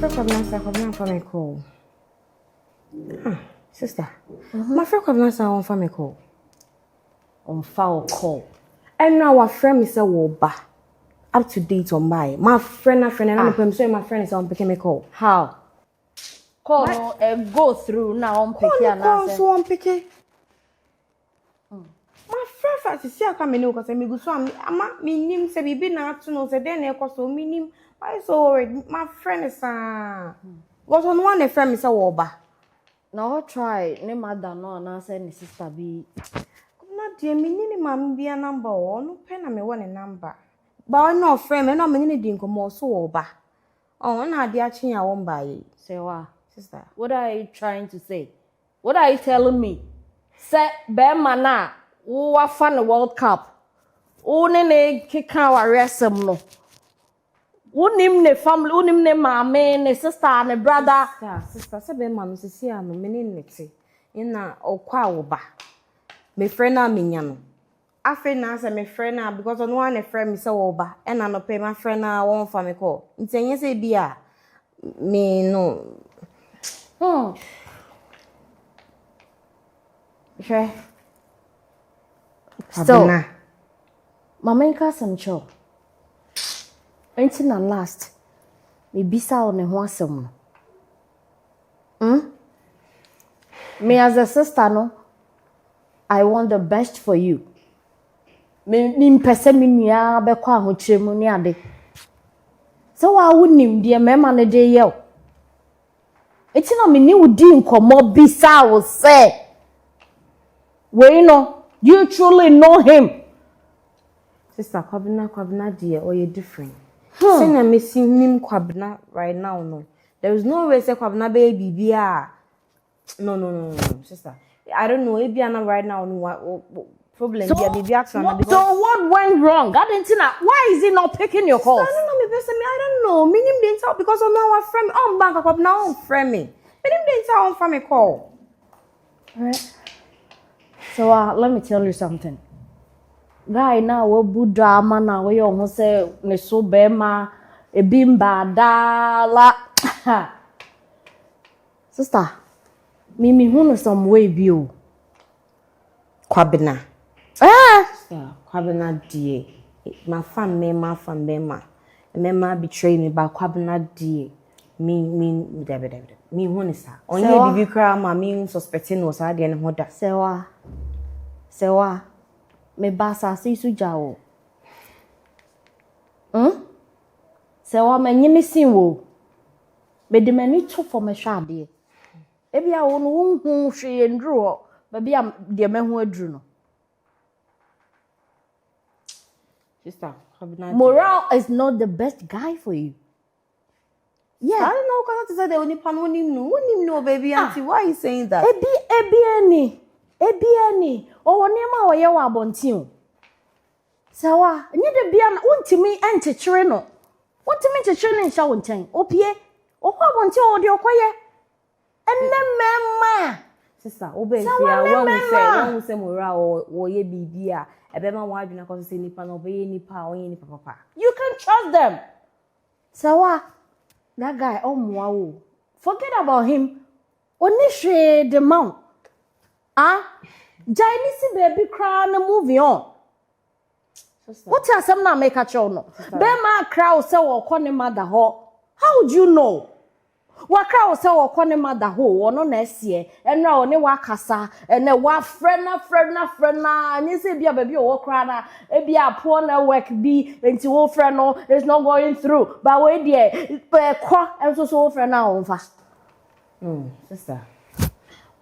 friend Kwabena for me call. Sister. My friend Kwabena on for me call. On foul call. And now our friend is a woba. Up to date on my friend and I'm saying my friend is on picking me call. How? Call no go through now on picking and so on picking. My friend is here coming because I go so I'm minim say be na to know say then e so minim. Why so worried? My friend is was on one friend is a woba. Now try ne mother no na say ne sister be. Not dear me mam be a number or no pen me one a number. But I no friend me no me ni more so woba. Oh na dia chin ya won buy. Serwaa, sister. What are you trying to say? What are you telling me? Say be mana wo afa the World Cup. Wo ne keka wa resem no. Unim ne family, unim ne mama, ne sister, ne brother. Sister, say be man no see am me ne nete. Ina okwa woba. Me friend na me nya no. Afi na say me friend na because on one friend me say woba. E na no pay my friend na won fa me call. Nti enye say bia me no. Okay. So, mama nka some cho. Until na last, me bisa on ne ho asem no. Me as a sister no, I want the best for you. Me mpese me nua be kwa ahokyeremu ni ade. So wa wonim de mema ne de ye. Eti na me ni wudi nkomo bisa wo say. We know you truly know him. Sister Kwabena dear or you different. Say na me see him Kwabena right now no. There is no way say Kwabena baby bia. No, sister. I don't know if Biana right now no problem so, baby action because so what went wrong? Why is he not picking your calls? I don't know me I don't know. Minim dey talk because of now our friend on bank Kwabena on friend me. Minim dey talk on from me call. Right. So let me tell you something. Guy now we buda man now we on say ne so be ma ebimba dala. Sister, me hu some way bio. Kwabena. Sister, Kwabena die. My fan me ma betray me ba Kwabena die. Me hu sa. Onye bibi kra ma me suspecting was again hoda. Serwaa, me basa si su jawo. Serwaa me nyini sin wo. Me de mani to for me hwade. Ebia wo no hu hwe ndru ho, ba bia de me hu adru no. Sister, Morale is not the best guy for you. Yeah. I don't know cuz that say they only pan wonim no baby auntie. Why are you saying that? Ebiani. O wonema wo ye wa abontin. Serwaa, nye de bia na wontimi enchechire no. Wontimi enchechire ne nsha wo nchen. Opie, okwa abontin o de okoye. Enne memma. Sister, obefia when we say mora wo ye bibia, ebema wo adwena cause say nipa no be ye nipa, onye nipa papa. You can trust them. Serwaa, that guy omwa wo. Forget about him. Oni hwe the mount. Jainisi baby cry na moving on. What are some na make a show no? Be ma cry say wo kọ ne mother ho. How would you know? Wa cry say wo kọ ne mother ho, ono na esie. Enra one wa kasa, ene wa friend na. Anyi say bia baby wo cry na, e bia poor na work bi enti wo friend no is not going through. But we there kọ enso so wo friend na wo mfa. Sister.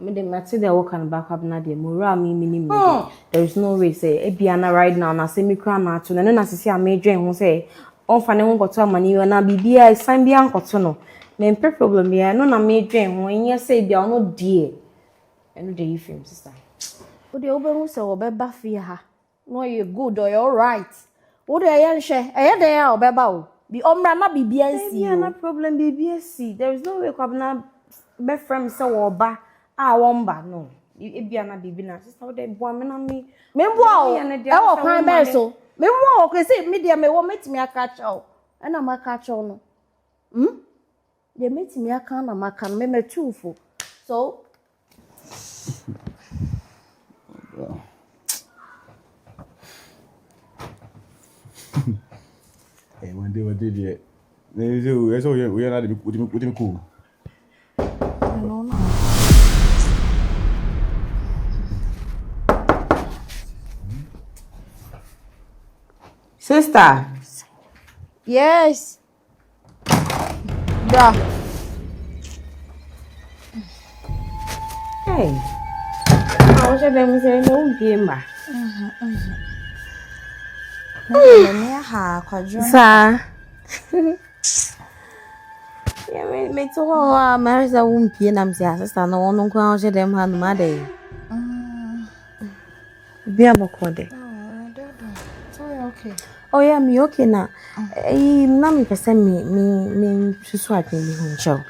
Me de mati dey work on back up na dey mora me minimum. There is no way say ebiana right now na say me kra na ato na na sisi am edwen ho say on fa ne ho goto amani na bibia san bia nkoto no. Me mpe problem bia no na me edwen ho enye say bia ono die. Eno dey film sister. Wo de obehu say wo be ba fie ha. No you good or you all right. Wo de yen hwe, eye den ya obeba wo. Bi omra na bibia nsi. Bibia na problem bibia si. There is no way Kwabena be friend say wo ba. Womba no. Ebia na bibi na sister wo dey boa me na me. Me boa o. E wo kwan be so. Me boa o kwese me dia me wo metimi aka chawo. E na maka chawo no. they meet me a can of macan, me too for. So, hey, one day, what did you? We are not with him cool. no. Sister. Yes. Da. Hey. I was them say no game ba. Me ha kwadwo. Sa. Yeah, me to ho Marisa wumpie na mse sister no won nko a wo dem ha no ma dey. Bi abokode. Okay. Oh yeah, me okay na. Na me pese me susu atwen mi ho ncho.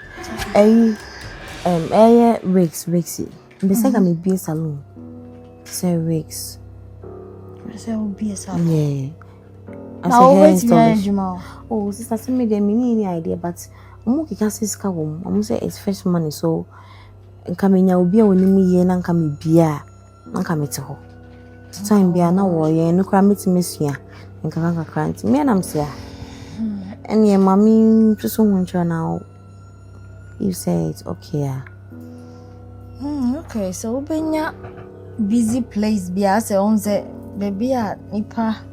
Wigs. Me say ga me bi salon. Say wigs. Me say o bi salon. Yeah. Now wait me Oh, sister, send me the mini idea, but I'm okay. Can't say I'm say it's fresh money, so coming now be on me ye and come beer, and come to her. Time be na warrior, no cram it miss ya, and come crank me and I'm say, and yeah, mommy, just so now. You say it's okay. Okay, so benya busy place be as on say baby nipa.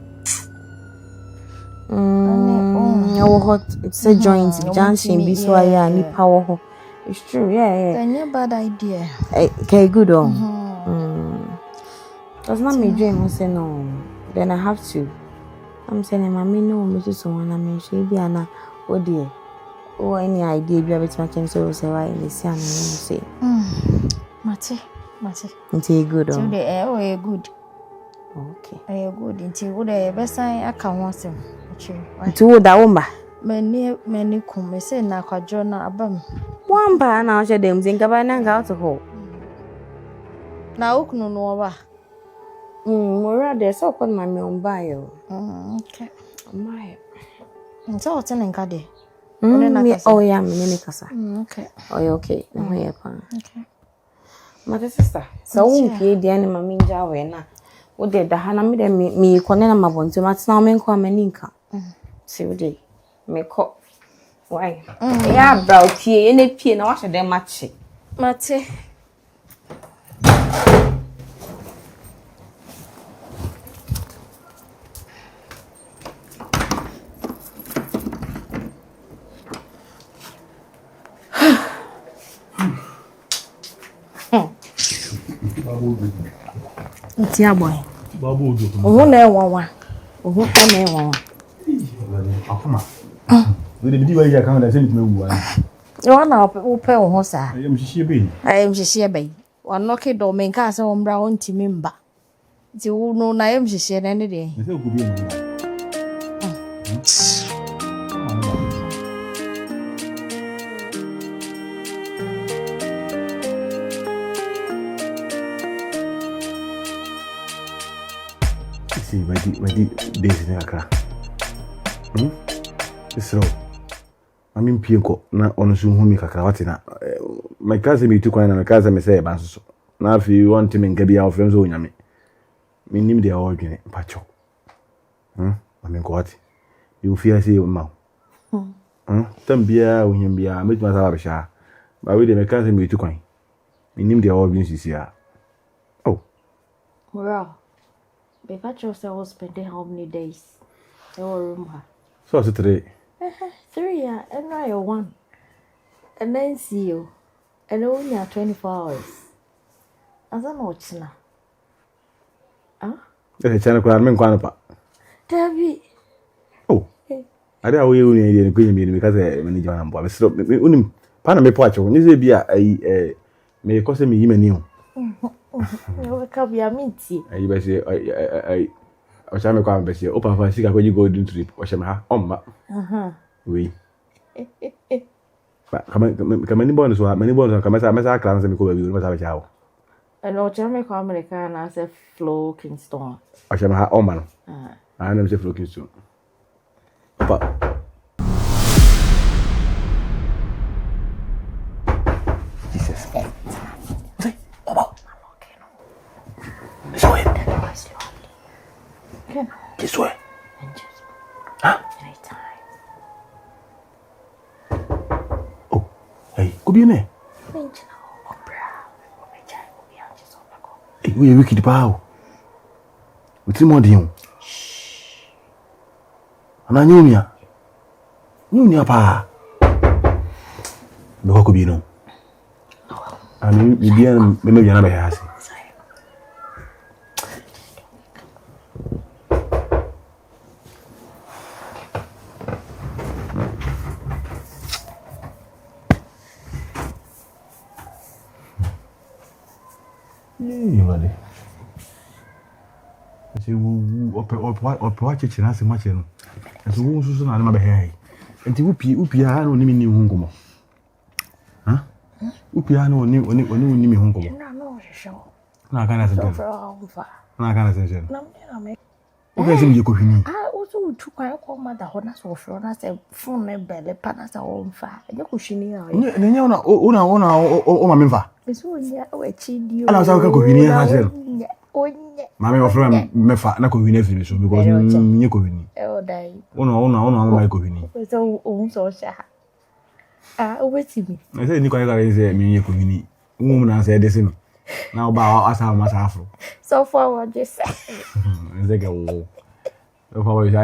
It's a joint junction be so yeah ni power. It's true, yeah. Then a bad idea. Okay, good on. Does not me dream I say no. Then I have to. I'm saying mommy no me to someone I mean she be ana oh dear. Oh any idea you have it making so say why they say and say. Mate. It's a good on. Today oh good. Okay. I good until what the best I can want him. To that woman. Many come say na kwadwo na abam. One ba na she dem zinga ba na ga to ho. Na okunu no wa. Mora de so kon ma me on ba yo. Okay. My. Nso o tene nka de. Oh yeah, me ne kasa. Okay. Oh yeah, okay. No here pa. Okay. My sister. So unpie de ani ma me nja we na. Wo de da ha na me de me kone na mabonto matina me nko amaninka. See we dey. Me ko. Why? Yeah, bro, pie ene pie na wa hye dem mache. Mate. Ntia boy. Babu do. Ohu na enwawa. Ohu ta na enwawa. Akoma. We dey bidi wa ya kan da say me wu an. Yo na ope ohu sa. Ayem hihie be. Ayem hihie be. Wanoke do men ka say ombra ontimi mba. Ti wo no na ayem hihie na ne de. Me say ku bi no. See, wadi days na aka. So, I'm pienko na onusu hu mi kakra wate na. My cousin me tu kwan na my cousin me say ban so. Na if you want me nka bia ofem so onyame. Me nim de awo dwene pacho. Ame ko wate. You feel say ma. Tam bia onyam bia me tuma sa ba sha. Ba we de my cousin me tu kwan. Me nim de awo dwene sisia. Oh. Well. Beba chose was spending how many days? Your room. So it's 3. 3 yeah, and I 1. And then see you. And only 24 hours. As I'm watching now. The channel kwa men kwa pa. Debbie. Oh. Ada we uni idea ko yimi because me jwa na mbo. Me so unim pa na me po acho. Ni se bia me ko se me yima ni ho. We ka bia minti. Ayi be se o cha me kwa be se o papa sika ko ji golden trip o she me ha omma. Oui. Ba kama ni bonus wa mani bonus kama sa klan se me ko ba bi o sa ba cha wo. And o cha me kwa America na se flow Kingston. O she me ha omma no. Ah na me se flow Kingston. Pa. Hey, could be in there. We are wicked power. What's more than you? And I knew ya. Knew ya, pa. No, could be no. I mean, maybe another has. Watch it, and I say, much. And so, who's on my hair? And the Upia no name in Hungomo. Huh? Upiano knew me Hungomo. No, sure. Now, can I say, I okay, so you could hear. also took my call mother Honas or Florence and phone and belly panas are on fire. You could see me. Then you know, oh, my member. It's only a cheat you. And I was going to hear myself. Mammy of Ram Mefa, Nako Vinefin, so because you could win. Oh, die. Oh, no, my could So, so sad. Wait me. I said, Nicola is a mini could woman answered the same. Now, bow as our master. So forward, just say. They go. If I was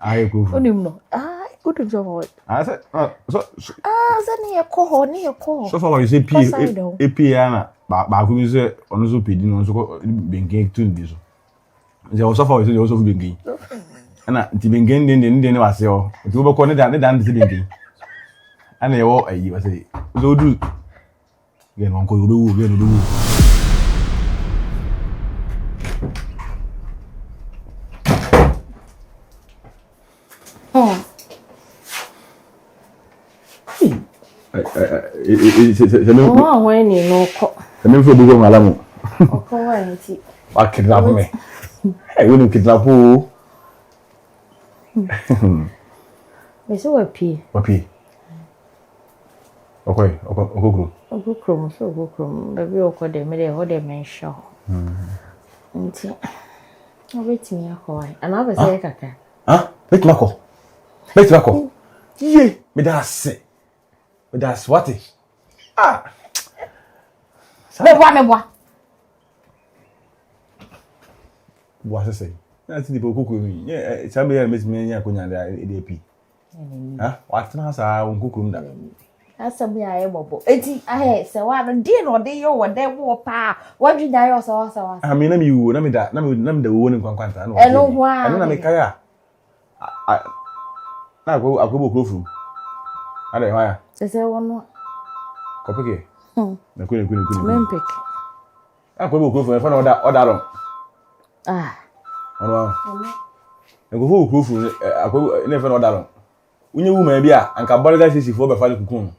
I go. Good job. I said, so, then near call. so far, you say a piano, but who is on the Zupid, also being gay to this. There was so far also being gay. And the being gained in the never say, to overcome that the dance being. And they all I say, so do. Again, Uncle, you will do. Oh, when you know, the men for Bugo Malamo. oh, I kidnap me. I wouldn't kidnap who. It's so happy. Okay. Okay, A good room, so good room. The real code, they made a whole dimension. Wait me a coy. And I was like, huh? Let Mako. Let Mako. Yea, me that's it. Me that's what it. Ah. What's I say? That's the book with me. Yeah, somebody makes me a kunya ADP. Huh? What's the answer? I won't cook that. That's something I am about. It's a one deal or day or day war pa. What did I also? I mean, you, I mean that, I mean the one in Quanta. I know why. I don't make kaya. I go through. I don't know. There's a one. Copy. The queen. Mempic. I go for a fan of that other. Ah. I go for I go never know that. When you may be a and can bother this for the Falcon.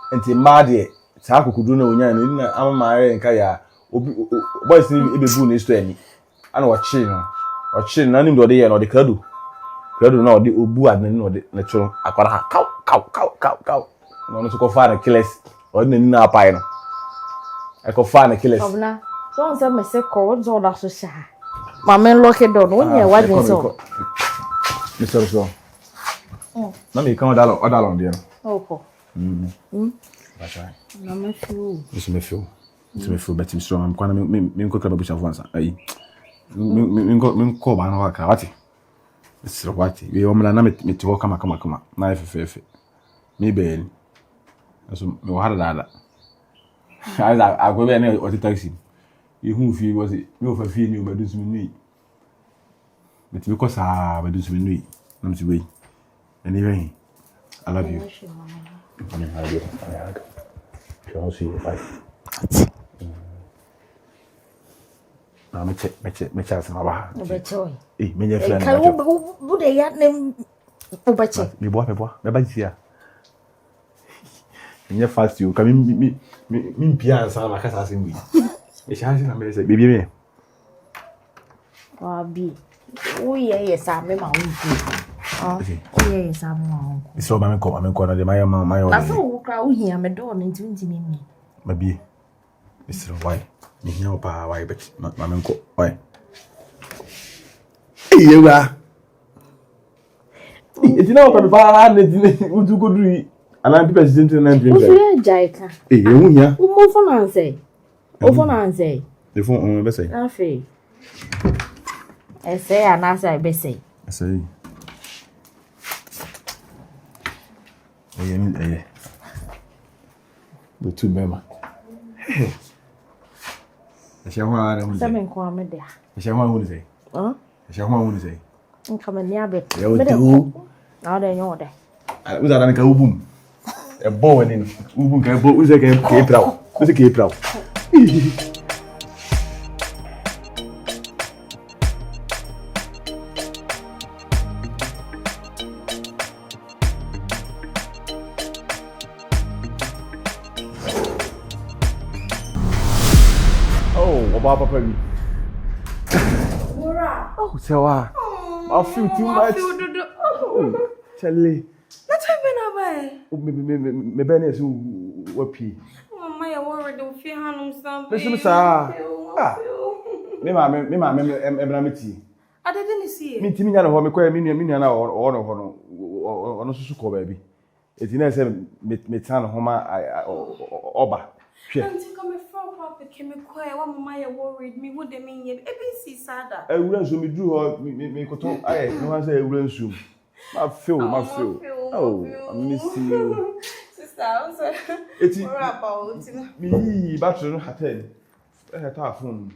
And the Mardi, Saku could do no yan, I'm my and Kaya, boys in a boon is to any. I know what chin, none of the day or the Cadu. Cadu, no, the Ubu and no, the natural. I got a cow. No, to go find a killers or the Nina Pine. I could find a killers. Don't say, Miss Cold or that's so my man lock it down. When you're watching so. Mr. So. Let me come down on there. Oh, that's right. I'm feel. It's me feel better strong. I'm going to make a bunch of ones. I call my Kawati. It's what we want me to come. Knife, maybe. So, no harder than that. I go there or the taxi. You who feel was it? You for feeling you, but do some me. But because I do some me, I'm to wait. Anyway, I love you. I mean, I do. I'll see you. Bye. Now, me check some of our. Eh, me your friend. Who they had them? Me boy, here. Me fast you. Come me piano sound like assassin we. Me shall say, baby me. Be. Oh, yes, I'm my own. Oh, yes, I'm it's all my corner. My own. I saw crowd here, I'm a door into me. Maybe. Mr. Why? Me know pa why, but not my uncle. Why? You are. It's not a bad. Would you go do it? Ana people sit into na dream. Who ya jaika? Ehu hia. Mo phone answer. O phone answer. The phone be say. Afi. Say anasa be say. Say. Eh. But two member. Serwaa na Say me kwa me dia. Serwaa who say? Serwaa who say? Nka me nia be. Me do. Na de nyo de. Uza dan ka ubum. E bo wani no. Ubum ka bo uza ka prawo. Uza ka prawo. Papa me. Oh, Serwaa. I feel too much. Oh, Charlie. That's why I'm Me bene so wapi. Mama, you're worried. Don't feel handsome, something. Listen, sir. Me meti. I didn't see it. Me timi nya no ho me kwa me nua na o no ono susu ko ba bi. Eti na se me tan ho ma oba. Auntie, come from Papa came quiet. One mama, you're worried. Me would mean you. ABC sada. Ewura nso me dru ho me koto aye no wan say ewura nso. Ma feel. Oh, I miss you. Sister, also. Eti. What about Me battery no hatel. Ta phone.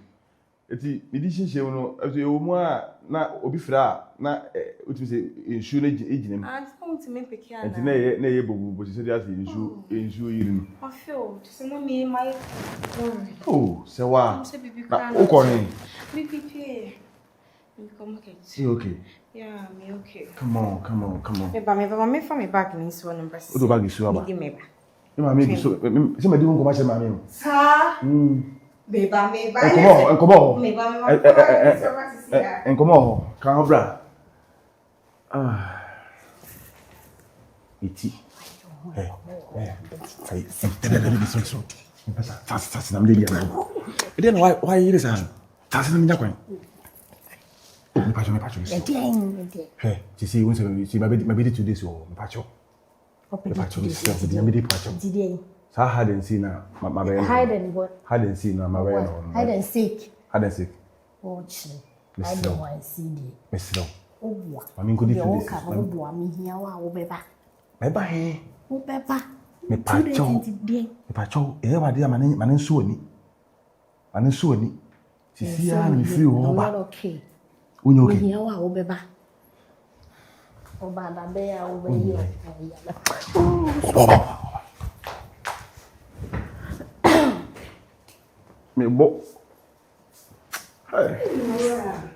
Eti me di hihye no ewo mu a na obi fra na otimi say ensu na eginim. I just want to make pick ya. Eti na ye bobu so dey say ensu yiri no. I feel to say me my Oh, Serwaa. Na ukoni. BPP. Come okay. You okay? Yeah, me okay. Come on. Me from me back in this one number. O do bag isu aba. Give me ba. Me ma me so se me di won ko ma che ma me. Sa. Beba. Enkomo. Me Enkomo. Kan obra. Iti. Sai. So. Tasi na mde dia. E dey na why you say? Tasi na mnya kwan. Me pacho. Hey, you see, once my baby to this or me pacho. Me pacho, me baby pacho. So hide and see now, my baby. Hide and what? Hide and see now, my baby. Hide and seek. Oh, I don't want to see the. Miss Lo. Oh, I mean, could you do this? Me here, oh, beba. Bye. Oh, beba. Me pacho. Ewa dia manen suoni. Sisi ya ni free oba. Okay. Unyo okay. Here, oh, beba. Oh, baba, bear, oh, baby. Me bo. Hey.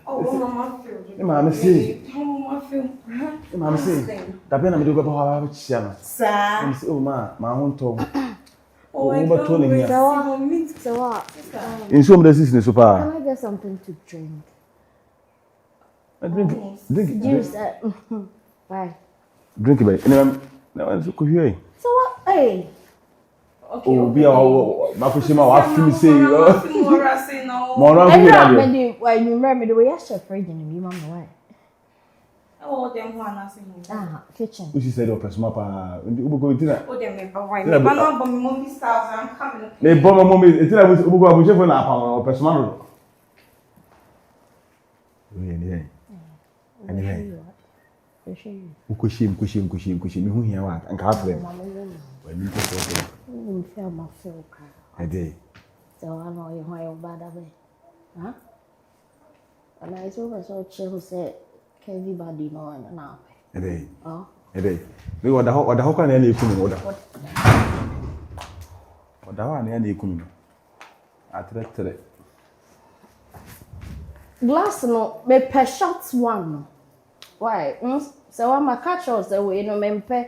Oh, mama feel. Mama see. Mama feel. Mama see. Da pena me do go ba chia no. Sa. Me see o ma ho nto. Oh, I can't can't wait. Serwaa. In some places ne so pa. Can I get something to drink? Drink. Juice. Bye. Drink it. Na so ko hwie. Serwaa, hey. Okay. O bia o ma ko shima wa fimi say. Mo ran I fimi na know, de. why you remember the way I share fridge and you mama why? Oh, them one as in. Kitchen. Who she said o person pa. Ubo go tina. Oh, them me why? Me mama but me mommy styles I'm coming. Me bo mo me tina ubo go abuche fo na pa o person no. We Anyway. Uko shim me hu hia wa anka afre. Wa ni ko so. Feel my feel ka. Ade. So I know you why you bad away. Huh? And I saw so chill who said everybody know and now. Ade. Oh. Ade. We oda ho kan na eku mi oda. Oda wa na eku mi. Atre. Glass no me per shot one. Why? So I'm a catch us the way no me pe